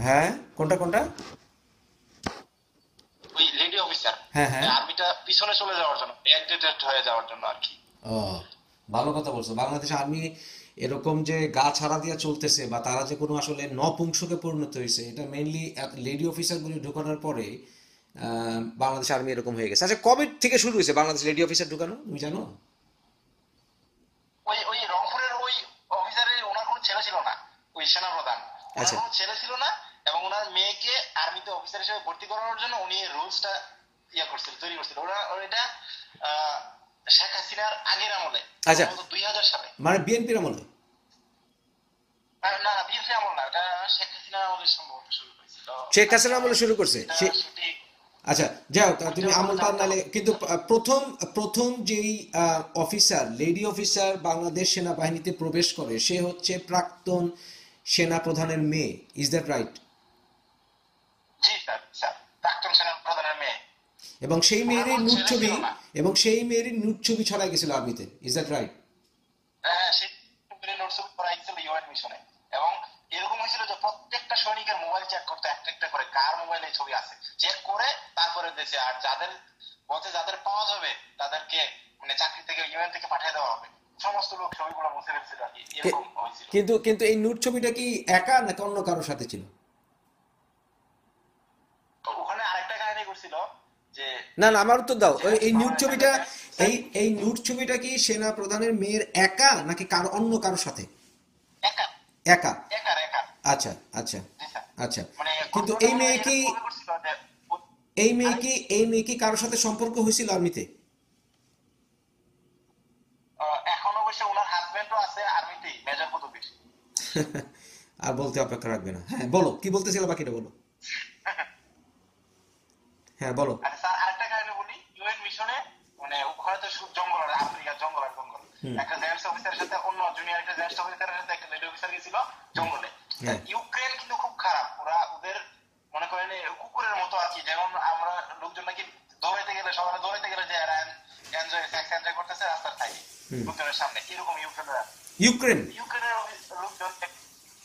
হ্যাঁ, কোনটা কোনটা? ওই লেডি অফিসার, হ্যাঁ হ্যাঁ। আর্মিটা পিছনে চলে যাওয়ার জন্য, ডিঅ্যাক্টিভেটেড হয়ে যাওয়ার জন্য আর কি। ও, ভালো কথা বলছো। বাংলাদেশ আর্মি এরকম যে গা ছাড়া দিয়া চলতেছে বা তারা যে কোনো আসলে নপুংসকে পরিণত হয়েছে, এটা মেইনলি লেডি অফিসারগুলি ঢোকানোর পরে বাংলাদেশ আর্মি এরকম হয়ে গেছে। আচ্ছা, কবে থেকে শুরু হয়েছে বাংলাদেশ লেডি অফিসার ঢুকানো, তুমি জানো? ওই ওই রংপুরের ওই অফিসারের ওনার কোনো ছেলে ছিল না, ওই সেনাপ্রধান, ওনার আচ্ছা কোনো ছেলে ছিল না। এবং ওনার মেয়েকে আর্মিতে অফিসার হিসেবে ভর্তি করানোর জন্য উনি রুলসটা করছিল, তৈরি করছিল। ওরা এটা আহ, শেখ হাসিনার আগের আমলে, আচ্ছা, সম্ভবত 2000 সালে। মানে বিএনপির আমলে? না, বিএনপি আমল না, এটা শেখ হাসিনার আমলে সম্ভবত শুরু হয়েছিল। শেখ আচ্ছা, হাসিনা আমলে শুরু করছে এটা সে? সঠিক আচ্ছা, যাও তুমি ওইটাও আমার আমলটা জানতে নালে, হবে। কিন্তু প্রথম প্রথম যেই অফিসার, লেডি অফিসার বাংলাদেশ সেনাবাহিনীতে প্রবেশ করে সে হচ্ছে প্রাক্তন সেনা প্রধানের মেয়ে। Is that right? G sir, sir প্রাক্তন সেনাপ্রধানের মেয়ে। এবং সেই ওনার মেয়েরই কোনো নুট ছেলে ছবি, ছিল না। এবং সেই মেয়েরই নুট ছবি ছড়াই গেছিল আর্মিতে। Is that right? হ্যাঁ, সেই নোটস করা হয়েছিল ইউএন মিশনে। এবং এরকম হয়েছিল যে প্রত্যেকটা সৈনিকের মোবাইল চেক করতে, একটা একটা করে কার মোবাইলে ছবি আছে চেক করে তারপরে দেশে, আর যাদের বলছে যাদের পাওয়া যাবে তাদেরকে মানে চাকরি থেকে ইউএন থেকে পাঠিয়ে দেওয়া হবে। সমস্ত লোক ছবিগুলো মুছে ফেলছিল আর কি, এরকম হয়েছিল। কিন্তু কিন্তু এই নুট ছবিটা কি একা নাকি অন্য কারোর সাথে ছিল? তো ওখানে আরেকটা কাহিনী করছিল যে না না, আমার উত্তর দাও। যেহেতু এই নুট বাংলাদেশের ছবিটা, কাছে স্যার, এই নুট ছবিটা কি সেনা প্রধানের মেয়ের একা নাকি কারো অন্য কারোর সাথে? একা, একা। একা একা। আচ্ছা আচ্ছা। জি স্যার। আচ্ছা, মানে কিন্তু ঘটনাটা এই মানে মেয়ে কি, এরকম ভাবে করছিল যে এই মেয়ে আরেক কি, এই মেয়ে কি কারোর সাথে সম্পর্ক হয়েছিল আর্মিতে? এখন অবশ্য ওনার হাজবেন্ডও আছে আর্মিতেই, মেজর পদবীর। আর বলতে অপেক্ষা রাখবে না। হ্যাঁ বলো, কি বলতেছিল, বাকিটা বলো। হ্যাঁ বলো। আচ্ছা স্যার, আরেকটা কাহিনী বলি। ইউএন মিশনে মানে ওখানে তো শুধু জঙ্গল, আর আফ্রিকার জঙ্গল আর জঙ্গল। হুম। একটা জেন্টস অফিসারের সাথে অন্য জুনিয়র একটা জেন্টস অফিসারের সাথে একটা লেডি অফিসার গেছিল জঙ্গলে। তা হ্যাঁ। ইউক্রেন কিন্তু খুব খারাপ, ওরা ওদের মনে করেন কুকুরের মতো আর কি। যেমন আমরা লোকজন নাকি দৌড়াইতে গেলে, সকালে দৌড়াইতে গেলে যে এরা এনজয়, সেক্স এনজয় করতেছে রাস্তার সাইডে হুম। লোকজনের সামনে, এরকম ইউক্রেনের। ইউক্রেন। ইউক্রেনের লোকজন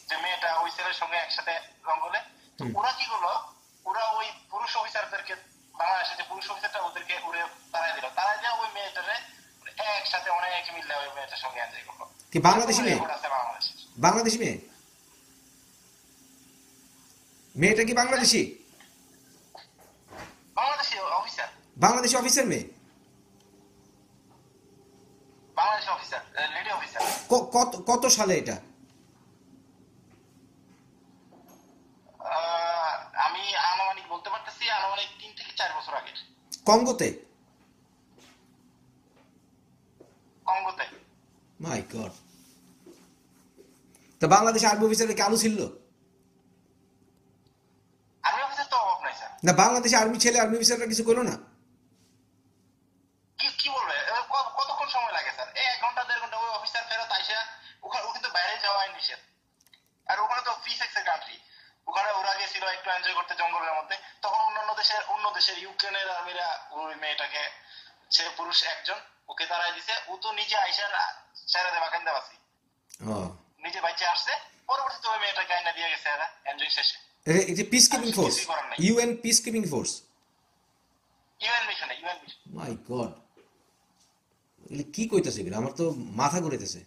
যে মেয়েটা ওই ছেলের সঙ্গে একসাথে জঙ্গলে, তো হুম। ওরা কি করলো, ওরা ওই পুরুষ অফিসারদেরকে, বাংলাদেশের যে পুরুষ অফিসারটা ওদেরকে উড়ে তাড়াই দিল, তাড়াই দিয়ে ওই মেয়েটারে একসাথে অনেক মিললে ওই মেয়েটার সঙ্গে এনজয় করলো। কি এরকম বাংলাদেশি মেয়ে? রেকর্ড আছে বাংলাদেশের। বাংলাদেশি মেয়ে? মেয়েটা কি কি sir? Bangladeshi? Bangladeshi officer, Bangladeshi officer মেয়ে? Bangladeshi officer, lady officer. কত কত সালে এটা? আমি আনুমানিক বলতে পারতেছি, আনুমানিক 3 থেকে 4 বছর আগের। কঙ্গোতে? কঙ্গোতে। মাই গড। তো বাংলাদেশে আর্মি অফিসারের কি আলু ছিল? আর্মি অফিসার তো অভাব নাই স্যার। না, বাংলাদেশে আর্মি ছেলে আর্মি অফিসাররা কিছু করলো না? কি কি বলবে, কতক্ষণ সময় লাগে স্যার? 1 ঘন্টা 1.5 ঘন্টা ওই অফিসার ফেরত আইসা, ওখানে ও কিন্তু বাইরে যাওয়াই নিষেধ। আর ওখানে তো ফ্রি সেক্সের কান্ট্রি। ওখানে ওরা গেছিল একটু এনজয় করতে জঙ্গলের মধ্যে, তখন অন্য দেশের ইউক্রেনের আর্মিরা ওই মেয়েটাকে, সে পুরুষ একজন, ওকে তাড়াই দিছে। ও তো নিজে আইসা না ছেড়ে দেবা কেন দেবাসি, ও, নিজে বাইচে আসছে। পরবর্তীতে ওই মেয়েটাকে আইনা দিয়ে গেছে এরা এনজয় শেষে। এই যে পিস আর কিপিং ফোর্স, কিছুই করার নাই। UN peace keeping force. UN মিশনে, ইউএন মিশন। মাই গড, কি কইতাছে এগুলো? আমার তো মাথা ঘুরাইতেছে।